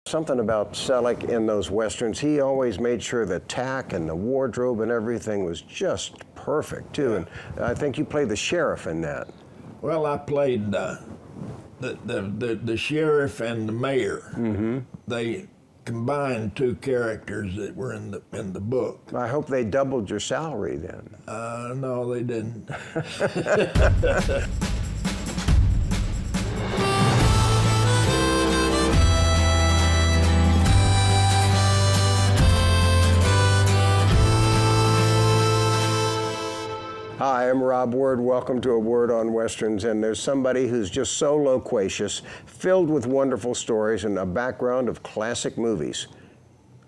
Something about Selleck in those Westerns, he always made sure the tack and the wardrobe and everything was just perfect, too. And I think you played the sheriff in that. Well, I played the sheriff and the mayor. Mm-hmm. They combined two characters that were in the book. I hope they doubled your salary then. No, they didn't. Hi, I'm Rob Word. Welcome to A Word on Westerns. And there's somebody who's just so loquacious, filled with wonderful stories and a background of classic movies.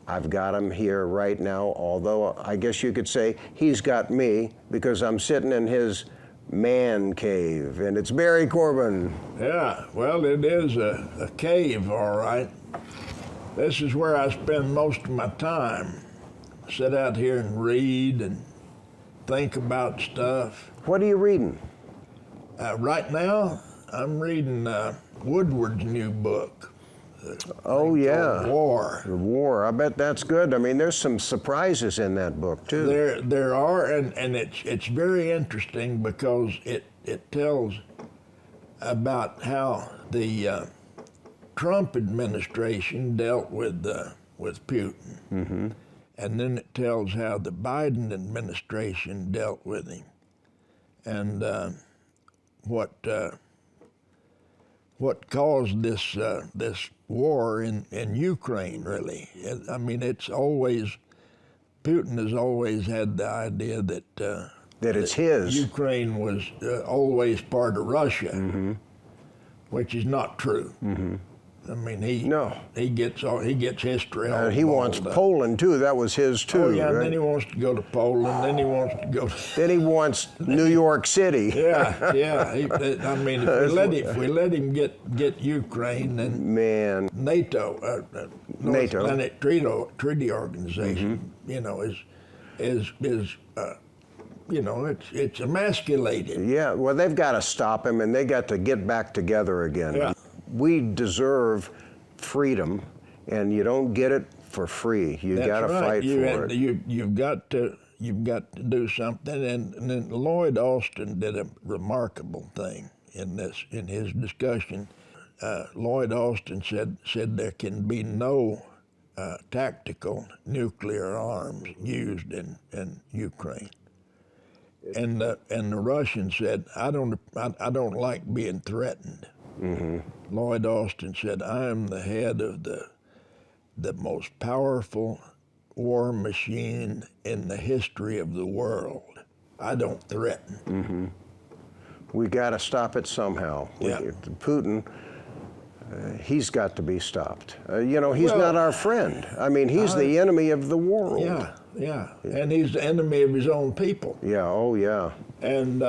I've got him here right now, although I guess you could say he's got me because I'm sitting in his man cave, and it's Barry Corbin. Yeah, well, it is a cave, all right. This is where I spend most of my time. Sit out here and read and think about stuff. What are you reading? Right now, I'm reading Woodward's new book. Oh, yeah. War. The War. I bet that's good. I mean, there's some surprises in that book, too. There are, and it's very interesting because it tells about how the Trump administration dealt with Putin. Mm-hmm. And then it tells how the Biden administration dealt with him, and what caused this war in Ukraine. Really, I mean, Putin has always had the idea that it's his. Ukraine was always part of Russia, mm-hmm. which is not true. Mm-hmm. I mean, he gets history all he wants up. Poland too. That was his too. Oh yeah, right? and then he wants to go to Poland. Then he wants to go. Then he wants New York City. Yeah. I mean, if we let him get Ukraine, then NATO, North Atlantic Treaty Organization, mm-hmm. It's emasculated. Yeah. Well, they've got to stop him, and they got to get back together again. Yeah. We deserve freedom, and you don't get it for free. You got to fight for it. You've got to do something. And then Lloyd Austin did a remarkable thing in his discussion. Lloyd Austin said there can be no tactical nuclear arms used in Ukraine. And the Russians said, I don't like being threatened. Mm-hmm. Lloyd Austin said, I am the head of the most powerful war machine in the history of the world. I don't threaten. Mm-hmm. We got to stop it somehow. Yeah. Putin, he's got to be stopped. He's not our friend. I mean, he's the enemy of the world. Yeah. And he's the enemy of his own people. Yeah, oh yeah. And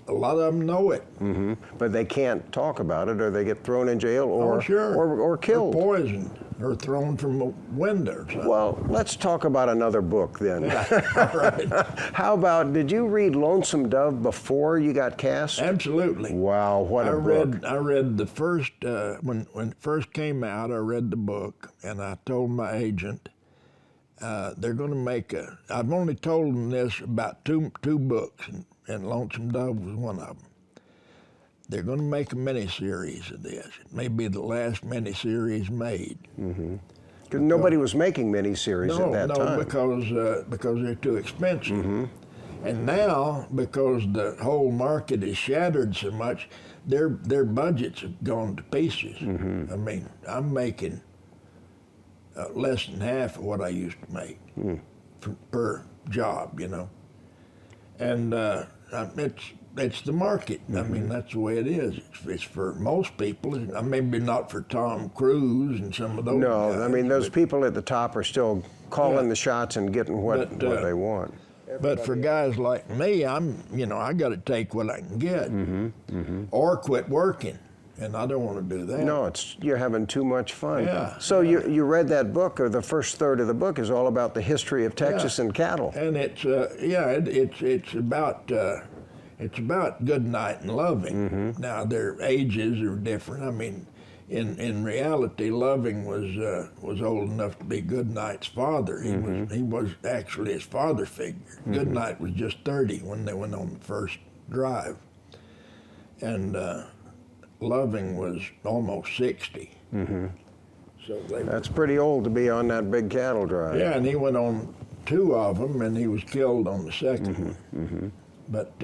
a lot of them know it. Mm-hmm. But they can't talk about it, or they get thrown in jail, or killed. Or poisoned, or thrown from a window or something. Well, let's talk about another book then. Yeah. All right. How about, did you read Lonesome Dove before you got cast? Absolutely. Wow, what a book. I read the first, when it first came out, I read the book, and I told my agent, they're going to make I've only told them this about two books, and Lonesome Dove was one of them. They're going to make a miniseries of this. It may be the last miniseries made. Mm-hmm. Because nobody was making miniseries at that time. No, because they're too expensive. Mm-hmm. And now, because the whole market is shattered so much, their budgets have gone to pieces. Mm-hmm. I mean, I'm making less than half of what I used to make per job, And it's the market. Mm-hmm. I mean, that's the way it is. It's for most people. Maybe not for Tom Cruise and some of those guys. I mean, those people at the top are still calling the shots and getting what they want. But for guys like me, I got to take what I can get, or quit working. And I don't want to do that. No, you're having too much fun. Yeah. So you read that book, or the first third of the book is all about the history of Texas and cattle. And it's about It's about good night and loving. Mm-hmm. Now, their ages are different. I mean, in reality, Loving was old enough to be Goodnight's father. He was actually his father figure. Goodnight was just 30 when they went on the first drive, and Loving was almost 60. So That's pretty old to be on that big cattle drive. yeah, and he went on 2 of them, and he was killed on the second one. But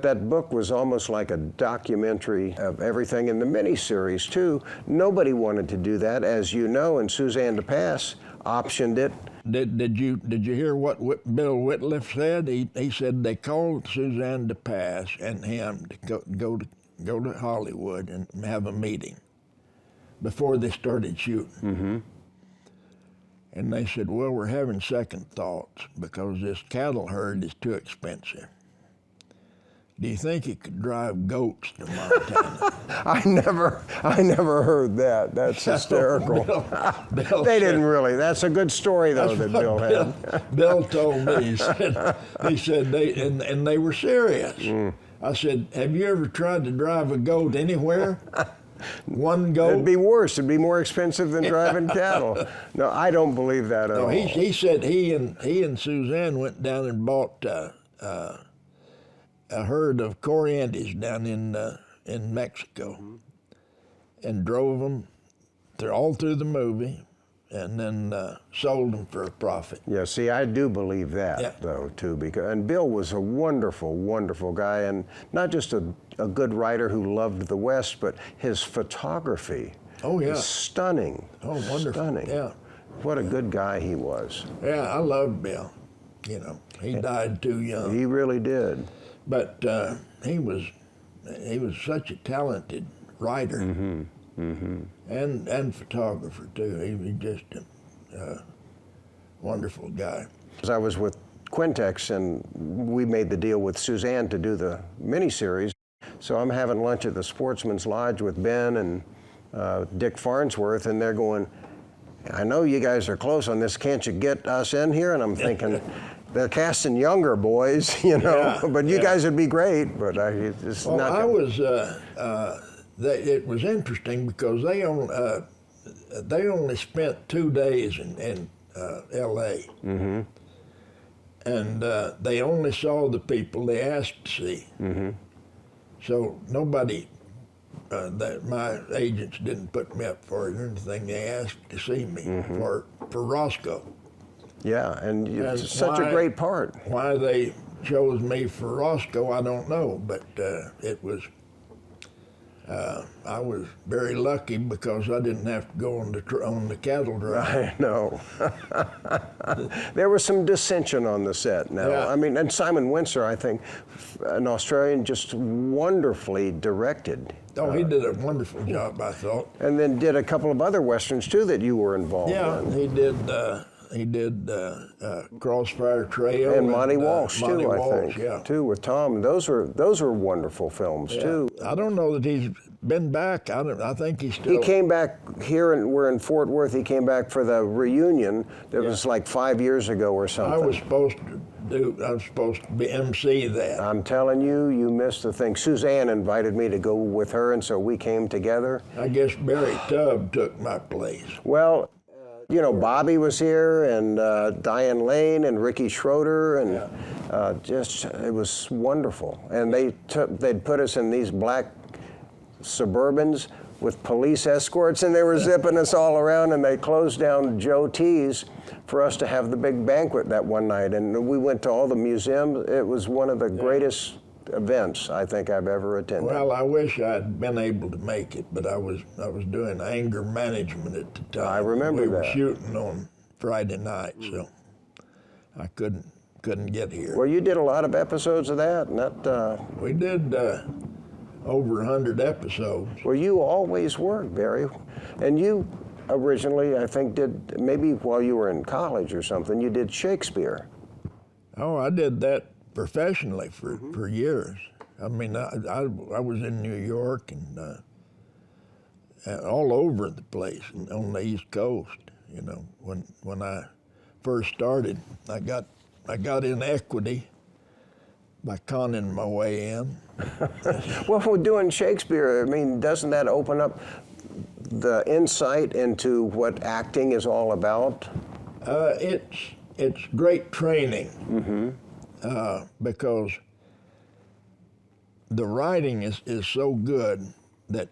that book was almost like a documentary of everything in the miniseries, too. Nobody wanted to do that, as you know, and Suzanne DePass optioned it. Did you hear what Bill Whitliff said? He said they called Suzanne DePass and him to go to Hollywood and have a meeting before they started shooting. And they said, well, we're having second thoughts because this cattle herd is too expensive. Do you think you could drive goats to Montana? I never heard that. That's hysterical. Bill They didn't really. That's a good story, though, that Bill had. Bill told me, he said they were serious. I said, have you ever tried to drive a goat anywhere? One goat? It'd be worse. It'd be more expensive than driving cattle. No, I don't believe that at all. He said he and Suzanne went down and bought a herd of corianders down in Mexico, and drove them all through the movie, and then sold them for a profit. Yeah, see, I do believe that, Yeah. though, too. And Bill was a wonderful, wonderful guy, and not just a good writer who loved the West, but his photography is stunning. Oh, wonderful. Stunning. Yeah. What a good guy he was. Yeah, I loved Bill. You know, he died too young. He really did. But he was such a talented writer and photographer too. He was just a wonderful guy. I was with Quintex, and we made the deal with Suzanne to do the miniseries. So I'm having lunch at the Sportsman's Lodge with Ben and Dick Farnsworth, and they're going, I know you guys are close on this. Can't you get us in here? And I'm thinking, they're casting younger boys, you know, Yeah, but you guys would be great. But it's well, not. It was interesting because they only spent 2 days in L.A. And they only saw the people they asked to see. So nobody. My agents didn't put me up for it or anything. They asked to see me for Roscoe. Yeah, and it's such a great part. Why they chose me for Roscoe, I don't know, but it was. I was very lucky because I didn't have to go on the cattle drive. I know. There was some dissension on the set now. Yeah. I mean, and Simon Windsor, I think, an Australian, just wonderfully directed. Oh, he did a wonderful job, I thought. And then did a couple of other Westerns, too, that you were involved in. He did Crossfire Trail. And Monte Walsh, Monte too, I Walsh, think, yeah. too, with Tom. Those were wonderful films, too. I don't know that he's been back. I think he's still. He came back here, and we're in Fort Worth. He came back for the reunion. That was like 5 years ago or something. I was supposed to be MC that. I'm telling you, you missed the thing. Suzanne invited me to go with her, and so we came together. I guess Barry Tubb took my place. Well, you know, Bobby was here, and Diane Lane, and Ricky Schroeder, and just, it was wonderful. And they'd put us in these black Suburbans with police escorts, and they were zipping us all around, and they closed down Joe T's for us to have the big banquet that one night. And we went to all the museums. It was one of the greatest events I think I've ever attended. Well, I wish I'd been able to make it, but I was doing anger management at the time. I remember we were that. shooting on Friday night, so I couldn't get here. Well, you did a lot of episodes of that, and that. We did over 100 episodes. Well, you always worked, Barry, and you originally, I think, did maybe while you were in college or something. You did Shakespeare. Oh, I did that professionally for years. I mean, I was in New York and all over the place on the East Coast. You know, when I first started, I got in equity by conning my way in. Well, we're doing Shakespeare. I mean, doesn't that open up the insight into what acting is all about? It's great training because the writing is so good that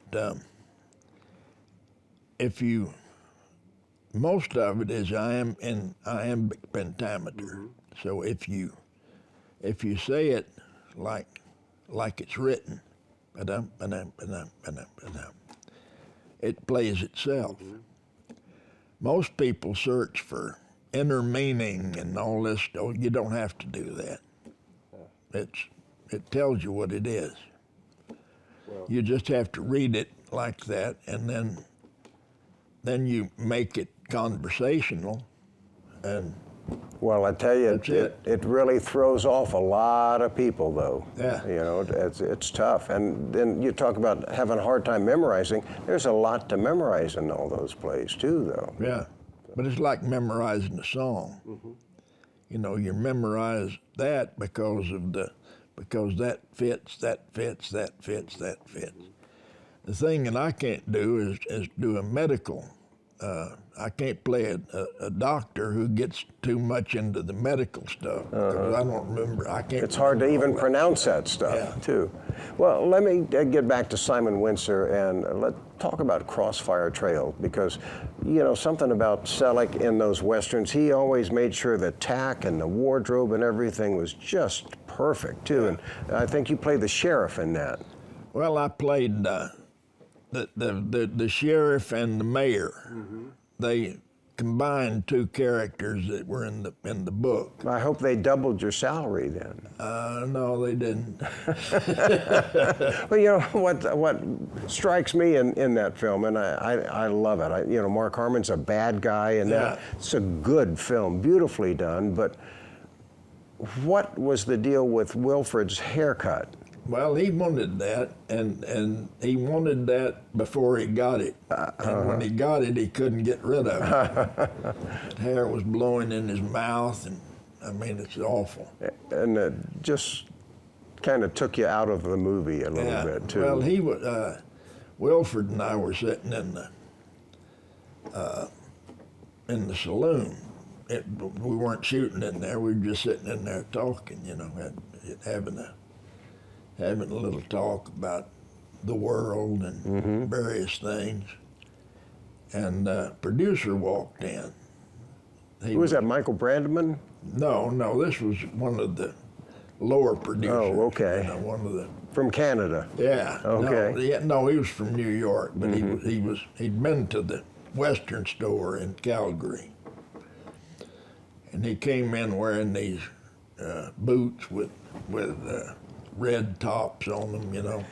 most of it is iambic pentameter. So if you say it like it's written, it plays itself. Most people search for inner meaning and all this. Oh, you don't have to do that. It tells you what it is. You just have to read it like that, and then you make it conversational. And well, I tell you, it. it really throws off a lot of people, though. Yeah. You know, it's tough. And then you talk about having a hard time memorizing. There's a lot to memorize in all those plays, too, though. Yeah, but it's like memorizing a song. You know, you memorize that because that fits, that fits, that fits, that fits. The thing that I can't do is do a medical. I can't play a doctor who gets too much into the medical stuff because I don't remember. I can't. It's hard to even pronounce that stuff, too. Well, let me get back to Simon Windsor and let's talk about Crossfire Trail, because, you know, something about Selleck in those Westerns, he always made sure the tack and the wardrobe and everything was just perfect, too. And I think you played the sheriff in that. Well, I played the sheriff and the mayor. They combined two characters that were in the book. I hope they doubled your salary then. No, they didn't. Well, you know what strikes me in that film, and I love it. You know, Mark Harmon's a bad guy, and it's a good film, beautifully done. But what was the deal with Wilfred's haircut? Well, he wanted that, and he wanted that before he got it. And when he got it, he couldn't get rid of it. Hair was blowing in his mouth, and I mean, it's awful. And it just kind of took you out of the movie a little bit, too. Well, he was, Wilfred and I were sitting in the saloon. We weren't shooting in there, we were just sitting in there talking, you know, having a little talk about the world and various things. And the producer walked in. Who was that, Michael Brandman? No, this was one of the lower producers. Oh, okay. You know, one of the. From Canada? Yeah. Okay. No, he was from New York, but he'd been to the Western store in Calgary. And he came in wearing these boots with red tops on them, you know,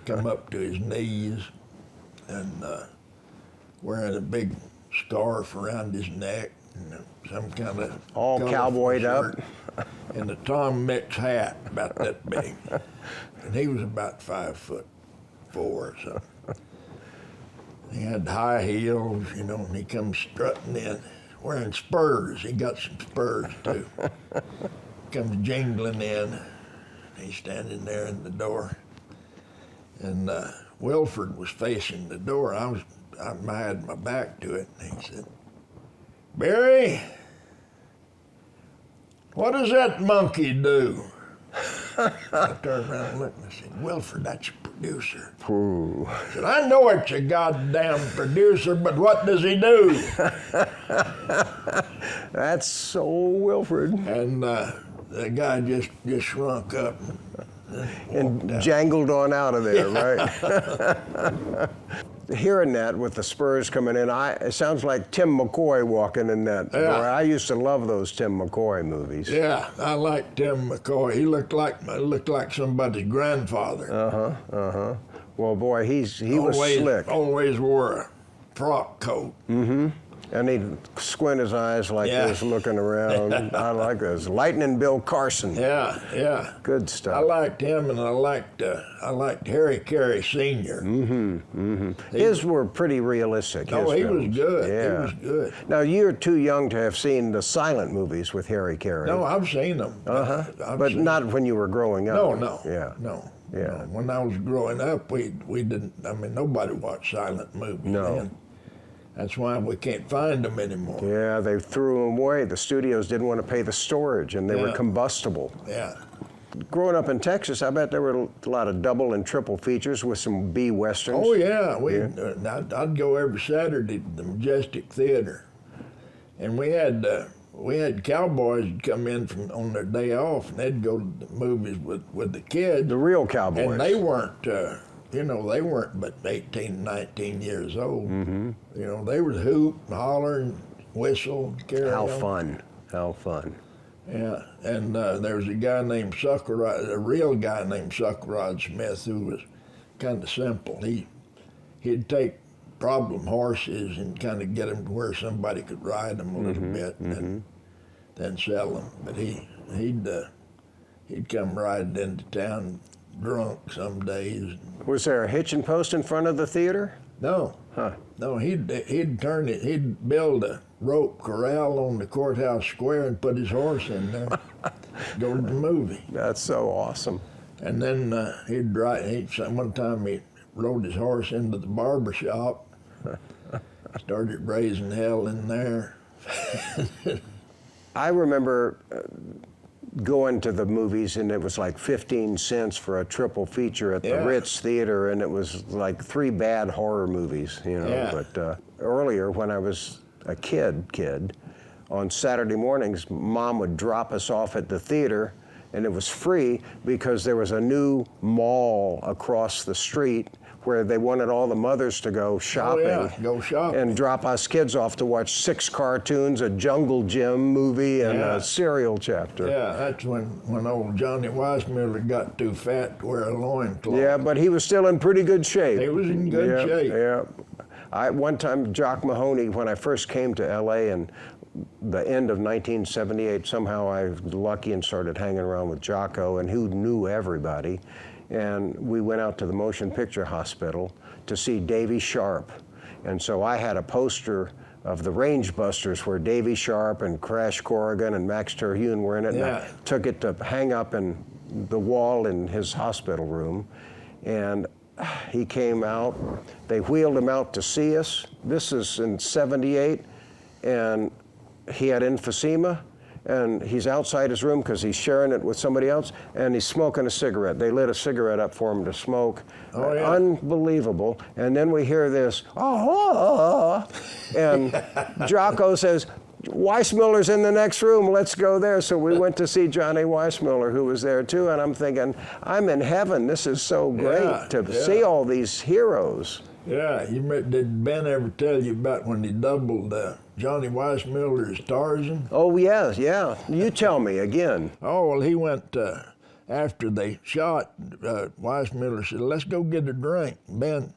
come up to his knees, and wearing a big scarf around his neck, and some kind of all cowboyed up, and a Tom Mix hat about that big, and he was about 5'4" or something. He had high heels, you know, and he comes strutting in, wearing spurs. He got some spurs too. Comes jingling in. He's standing there in the door, and Wilfred was facing the door. I had my back to it, and he said, "Barry, what does that monkey do?" I turned around and looked, and I said, "Wilfred, that's your producer." Ooh. I said, "I know it's a goddamn producer, but what does he do?" That's so Wilfred. And the guy just shrunk up and jangled on out of there, right? Hearing that with the spurs coming in, it sounds like Tim McCoy walking in that door. I used to love those Tim McCoy movies. Yeah, I like Tim McCoy. He looked like somebody's grandfather. Well, boy, he was slick. Always wore a frock coat. And he'd squint his eyes like this, looking around. I like this. Lightning Bill Carson. Yeah. Good stuff. I liked him, and I liked Harry Carey Sr. His were pretty realistic. No, he was good. Yeah. He was good. Now, you're too young to have seen the silent movies with Harry Carey. No, I've seen them. But not when you were growing up. No. Yeah. No. Yeah. You know, when I was growing up, we didn't. I mean, nobody watched silent movies. No. Then. That's why we can't find them anymore. Yeah, they threw them away. The studios didn't want to pay the storage, and they were combustible. Yeah. Growing up in Texas, I bet there were a lot of double and triple features with some B westerns. Oh yeah, I'd go every Saturday to the Majestic Theater, and we had cowboys that come in on their day off, and they'd go to the movies with the kids. The real cowboys. And they weren't, they weren't but 18, 19 years old. Mm-hmm. You know, they would hoop and holler and whistle and carry on. How fun. Yeah, and there was a guy named a real guy named Suckerod Smith, who was kind of simple. He'd take problem horses and kind of get them to where somebody could ride them a little bit, and then sell them. But he'd come riding into town drunk some days. Was there a hitching post in front of the theater? No. Huh. No, he'd build a rope corral on the courthouse square and put his horse in there, go to the movie. That's so awesome. And then one time he rode his horse into the barber shop, started raising hell in there. I remember going to the movies, and it was like 15 cents for a triple feature at the Ritz Theater, and it was like 3 bad horror movies, you know. Yeah. But earlier, when I was a kid, on Saturday mornings, Mom would drop us off at the theater, and it was free because there was a new mall across the street where they wanted all the mothers to go shopping. Oh, yeah, go shopping. And drop us kids off to watch 6 cartoons, a Jungle Gym movie, and a serial chapter. Yeah, that's when old Johnny Weissmuller got too fat to wear a loincloth. Yeah, but he was still in pretty good shape. He was in good shape. Yeah. One time, Jock Mahoney, when I first came to LA in the end of 1978, somehow I was lucky and started hanging around with Jocko, and who knew everybody. And we went out to the Motion Picture Hospital to see Davy Sharp. And so I had a poster of the Range Busters where Davy Sharp and Crash Corrigan and Max Terhune were in it. Yeah. And I took it to hang up in the wall in his hospital room. And he came out. They wheeled him out to see us. This is in '78. And he had emphysema. And he's outside his room because he's sharing it with somebody else, and he's smoking a cigarette. They lit a cigarette up for him to smoke. Oh, yeah. Unbelievable. And then we hear this, and Jocko says, Weissmuller's in the next room, let's go there. So we went to see Johnny Weissmuller, who was there too, and I'm thinking, I'm in heaven. This is so great to see all these heroes. Yeah, did Ben ever tell you about when he doubled Johnny Weissmuller as Tarzan? Oh, yeah. You tell me again. Oh, well, he went, after they shot, Weissmuller said, let's go get a drink. Ben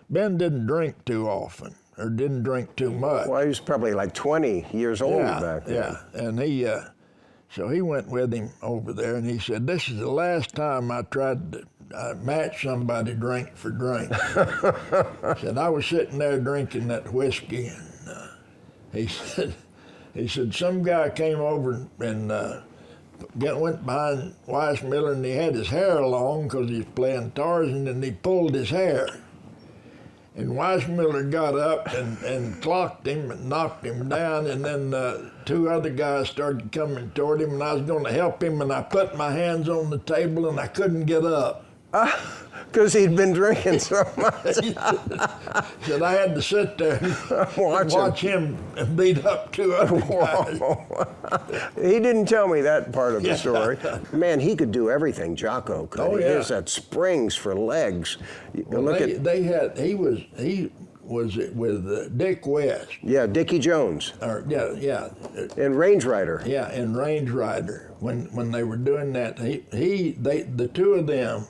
didn't drink too often, or didn't drink too much. Well, he was probably like 20 years old back then. Yeah, and so he went with him over there, and he said, this is the last time I tried to match somebody drink for drink. Said, I was sitting there drinking that whiskey, and he said, some guy came over and went behind Weissmuller, and he had his hair long because he was playing Tarzan, and he pulled his hair. And Weissmuller got up and clocked him and knocked him down, and then 2 other guys started coming toward him, and I was going to help him, and I put my hands on the table, and I couldn't get up. Because he'd been drinking so much. Said I had to sit there and watch him beat up 2 other guys. He didn't tell me that part of the story. Man, he could do everything, Jocko could. Oh, He yeah. has that springs for legs. Well, he was with Dick West. Yeah, Dickie Jones. In Range Rider. Yeah, in Range Rider. When they were doing that, the 2 of them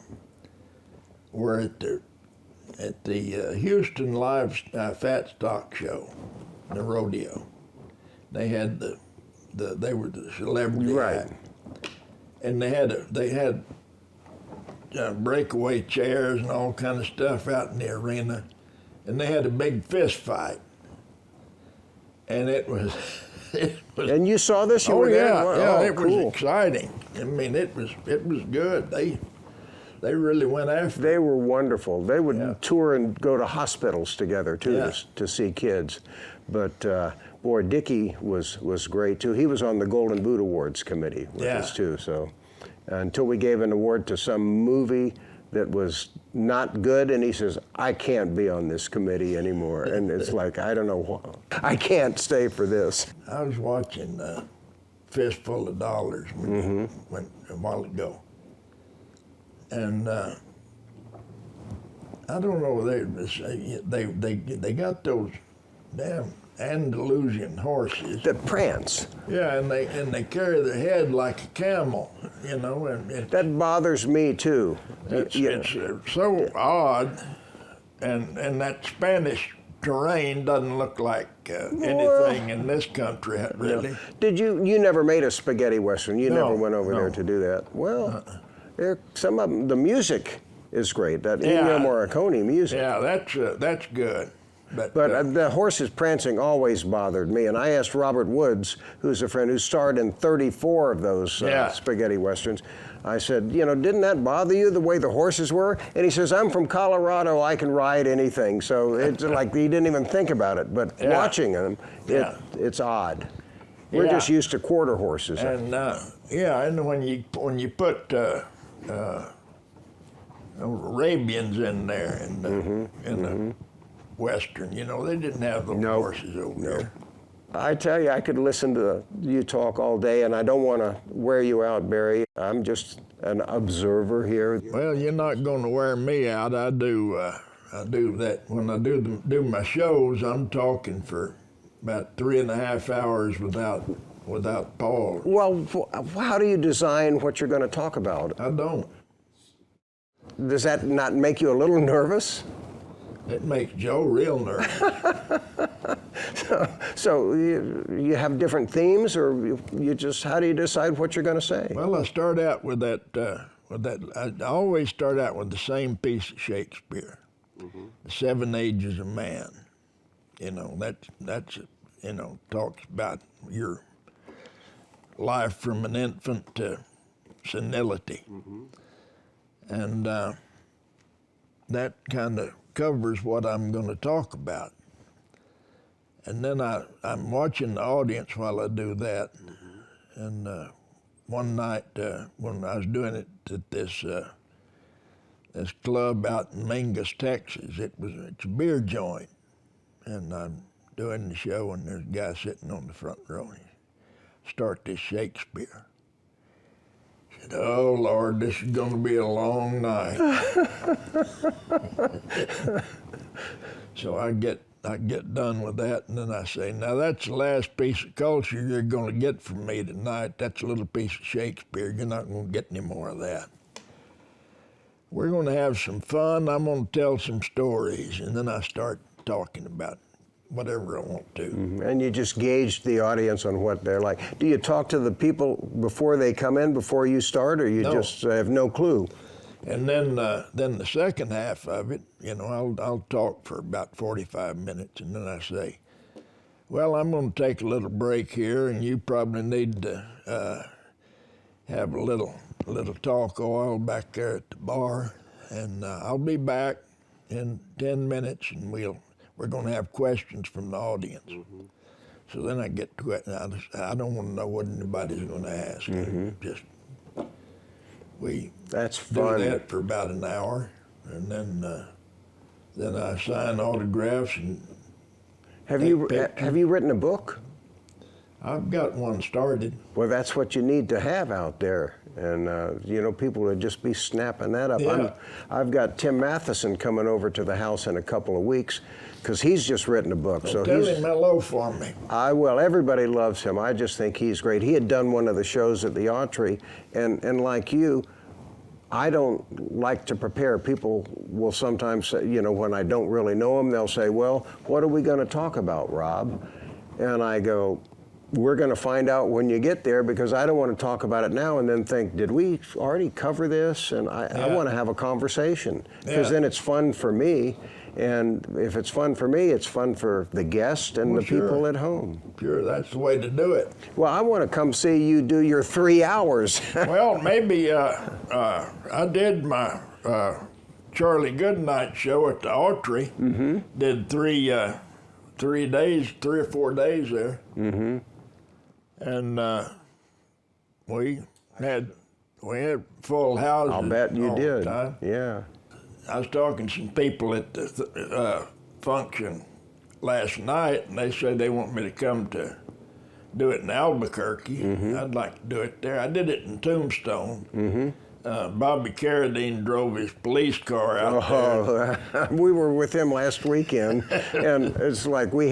were at the Houston Live Fat Stock Show, the rodeo. They were the celebrity act. And they had breakaway chairs and all kind of stuff out in the arena, and they had a big fist fight, and it was. And you saw this? You were there? Yeah, Oh, it cool. was exciting. I mean, it was good. They really went after They were wonderful. They would Yeah. tour and go to hospitals together too Yeah. to see kids. But boy, Dickie was great too. He was on the Golden Boot Awards committee with Yeah. us too. So until we gave an award to some movie that was not good, and he says, I can't be on this committee anymore. And it's like, I don't know what, I can't stay for this. I was watching Fistful of Dollars when, a while ago. And I don't know, they got those damn Andalusian horses. The prance. Yeah, and they carry their head like a camel, you know, and That bothers me too. it's Yeah. so odd, and that Spanish terrain doesn't look like anything in this country, really. Did you never made a spaghetti western? You No, never went over there no. to do that? Well, some of them, the music is great. That Yeah. Ennio Morricone music. Yeah, that's good. But uh, the horses prancing always bothered me, and I asked Robert Woods, who's a friend who starred in 34 of those Yeah. spaghetti westerns. I said, didn't that bother you the way the horses were? And he says, I'm from Colorado, I can ride anything. So it's like he didn't even think about it. But Yeah. watching them, Yeah. it's odd. We're Yeah. just used to quarter horses. And and when you put Arabians in there in the Western, they didn't have those No. horses over there. I tell you, I could listen to you talk all day, and I don't want to wear you out, Barry. I'm just an observer here. Well, you're not going to wear me out. I do that when I do my shows. I'm talking for about 3.5 hours without pause. Well, how do you design what you're going to talk about? I don't. Does that not make you a little nervous? It makes Joe real nervous. So you have different themes, or you just, how do you decide what you're going to say? Well, I start out with that. I always start out with the same piece of Shakespeare, The 7 Ages of Man. That's talks about your life from an infant to senility, and that kind of covers what I'm going to talk about. And then I'm watching the audience while I do that. And one night when I was doing it at this club out in Mingus, Texas, it's a beer joint. And I'm doing the show, and there's a guy sitting on the front row. He start this Shakespeare. I said, oh, Lord, this is going to be a long night. So I get done with that, and then I say, now that's the last piece of culture you're going to get from me tonight. That's a little piece of Shakespeare. You're not going to get any more of that. We're going to have some fun. I'm going to tell some stories, and then I start talking about whatever I want to. And you just gauge the audience on what they're like. Do you talk to the people before they come in, before you start, or you No. just have no clue? And then the second half of it, I'll talk for about 45 minutes, and then I say, well, I'm going to take a little break here, and you probably need to have a little talk oil back there at the bar, and I'll be back in 10 minutes, and we're going to have questions from the audience. So then I get to it, and I don't want to know what anybody's going to ask. Just That's do fun. that for about an hour, and then I sign autographs, and Have take you pictures. written a book? I've got one started. Well, that's what you need to have out there. And, people would just be snapping that up. Yeah. I've got Tim Matheson coming over to the house in a couple of weeks because he's just written a book. So Tell him hello for me. I will. Everybody loves him. I just think he's great. He had done one of the shows at the Autry, and like you, I don't like to prepare. People will sometimes say, when I don't really know them, they'll say, well, what are we going to talk about, Rob? And I go, we're going to find out when you get there, because I don't want to talk about it now and then think, did we already cover this? And I want to have a conversation, because then it's fun for me. And if it's fun for me, it's fun for the guest and the people at home. Sure, that's the way to do it. Well, I want to come see you do your 3 hours. Well, maybe I did my Charlie Goodnight show at the Autry. Did 3 or 4 days there. And we had full houses. I'll bet you all did. The time. Yeah. I was talking to some people at the function last night, and they said they want me to come to do it in Albuquerque. I'd like to do it there. I did it in Tombstone. Bobby Carradine drove his police car out there. We were with him last weekend, and it's like we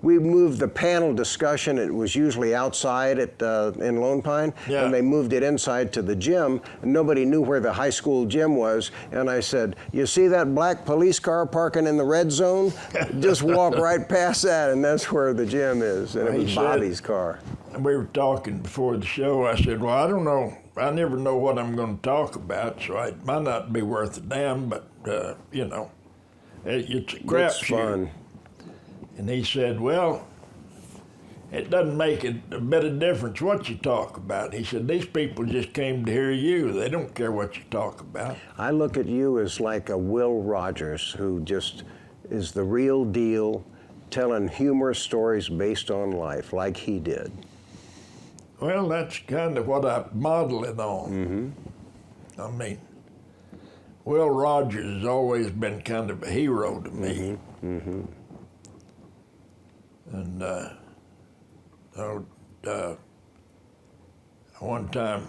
moved the panel discussion. It was usually outside in Lone Pine, and they moved it inside to the gym. And nobody knew where the high school gym was, and I said, "You see that black police car parking in the red zone? Just walk right past that, and that's where the gym is." And it was Bobby's car. And we were talking before the show. I said, "Well, I don't know. I never know what I'm going to talk about, so it might not be worth a damn, but, you know, it's a crapshoot." It's fun. And he said, "Well, it doesn't make a bit of difference what you talk about." He said, "These people just came to hear you. They don't care what you talk about." I look at you as like a Will Rogers who just is the real deal, telling humorous stories based on life like he did. Well, that's kind of what I model it on. I mean, Will Rogers has always been kind of a hero to me. And one time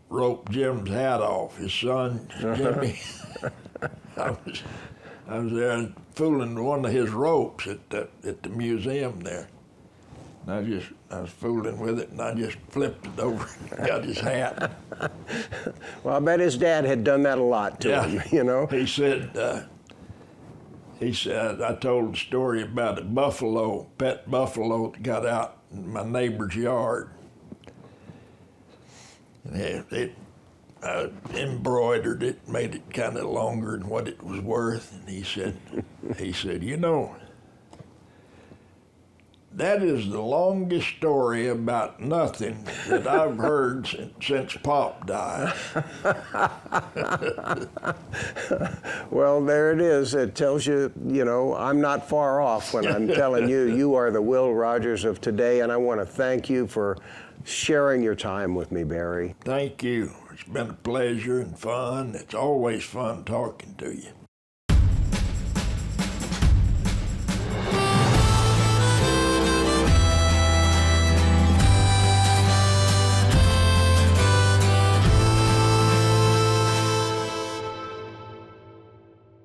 roped Jim's hat off, his son, Jimmy. I was there fooling one of his ropes at the museum there. And I was fooling with it, and I just flipped it over and got his hat. Well, I bet his dad had done that a lot to him, you know? He said, I told a story about a buffalo, pet buffalo that got out in my neighbor's yard. And I embroidered it, made it kind of longer than what it was worth. And he said, "You know, that is the longest story about nothing that I've heard since Pop died." Well, there it is. It tells you, you know, I'm not far off when I'm telling you, you are the Will Rogers of today, and I want to thank you for sharing your time with me, Barry. Thank you. It's been a pleasure and fun. It's always fun talking to you.